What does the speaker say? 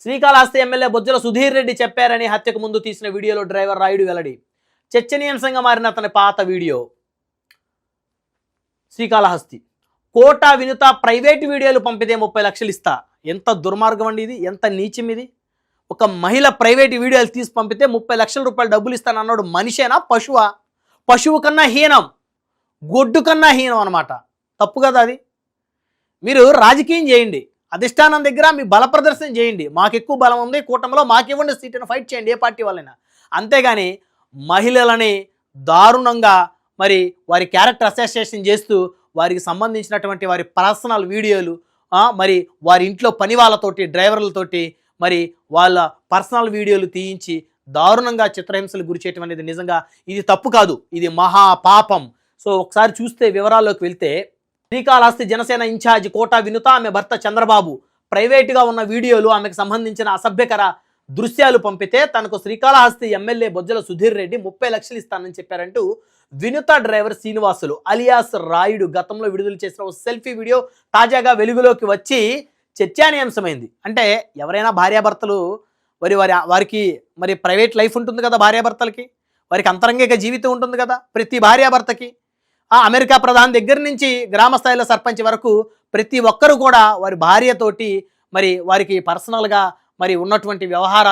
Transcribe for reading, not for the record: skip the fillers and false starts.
Srikalahasti MLA Bojjala Sudheer Reddy చెప్పారని హత్యకు ముందు తీసిన వీడియోలో డ్రైవర్ రాయుడు వెల్లడి. చర్చనీయాంశంగా మారిన అతని పాత వీడియో. శ్రీకాళహస్తి కోట వినుత ప్రైవేట్ వీడియోలు పంపితే 30 లక్షలు ఇస్తా. ఎంత దుర్మార్గం అండి ఇది, ఎంత నీచం ఇది. ఒక మహిళ ప్రైవేట్ వీడియోలు తీసి పంపితే 30 లక్షల రూపాయలు డబ్బులు ఇస్తానన్నాడు. మనిషేనా, పశువా? పశువు కన్నా హీనం, గొడ్డు కన్నా హీనం అనమాట. తప్పు కదా అది. మీరు రాజకీయం చేయండి, అధిష్టానం దగ్గర మీ బల ప్రదర్శన చేయండి. మాకు ఎక్కువ బలం ఉంది కూటమిలో, మాకివ్వండి సీటును, ఫైట్ చేయండి ఏ పార్టీ వాళ్ళైనా. అంతేగాని మహిళలని దారుణంగా మరి వారి క్యారెక్టర్ అసోసియేషన్ చేస్తూ వారికి సంబంధించినటువంటి వారి పర్సనల్ వీడియోలు, మరి వారి ఇంట్లో పని వాళ్ళతోటి, డ్రైవర్లతోటి మరి వాళ్ళ పర్సనల్ వీడియోలు తీయించి దారుణంగా చిత్రహింసలు గురి చేయటం అనేది నిజంగా ఇది తప్పు కాదు, ఇది మహా పాపం. సో ఒకసారి చూస్తే వివరాల్లోకి వెళ్తే, శ్రీకాళహస్తి జనసేన ఇన్ఛార్జ్ కోట వినుత ఆమె భర్త చంద్రబాబు ప్రైవేటుగా ఉన్న వీడియోలు, ఆమెకు సంబంధించిన అసభ్యకర దృశ్యాలు పంపితే తనకు శ్రీకాళహస్తి ఎమ్మెల్యే బొజ్జల సుధీర్ రెడ్డి 30 లక్షలు ఇస్తానని చెప్పారంటూ వినుత డ్రైవర్ శ్రీనివాసులు అలియాస్ రాయుడు గతంలో విడుదల చేసిన ఓ సెల్ఫీ వీడియో తాజాగా వెలుగులోకి వచ్చి చర్చానీయాంశమైంది. అంటే ఎవరైనా భార్యాభర్తలు వారికి మరి ప్రైవేట్ లైఫ్ ఉంటుంది కదా, భార్యాభర్తలకి వారికి అంతరంగిక జీవితం ఉంటుంది కదా ప్రతి భార్యాభర్తకి. అమెరికా ప్రధాని దగ్గర నుంచి గ్రామ స్థాయిలో సర్పంచ్ వరకు ప్రతి ఒక్కరు కూడా వారి భార్యతోటి మరి వారికి పర్సనల్గా మరి ఉన్నటువంటి వ్యవహారాలు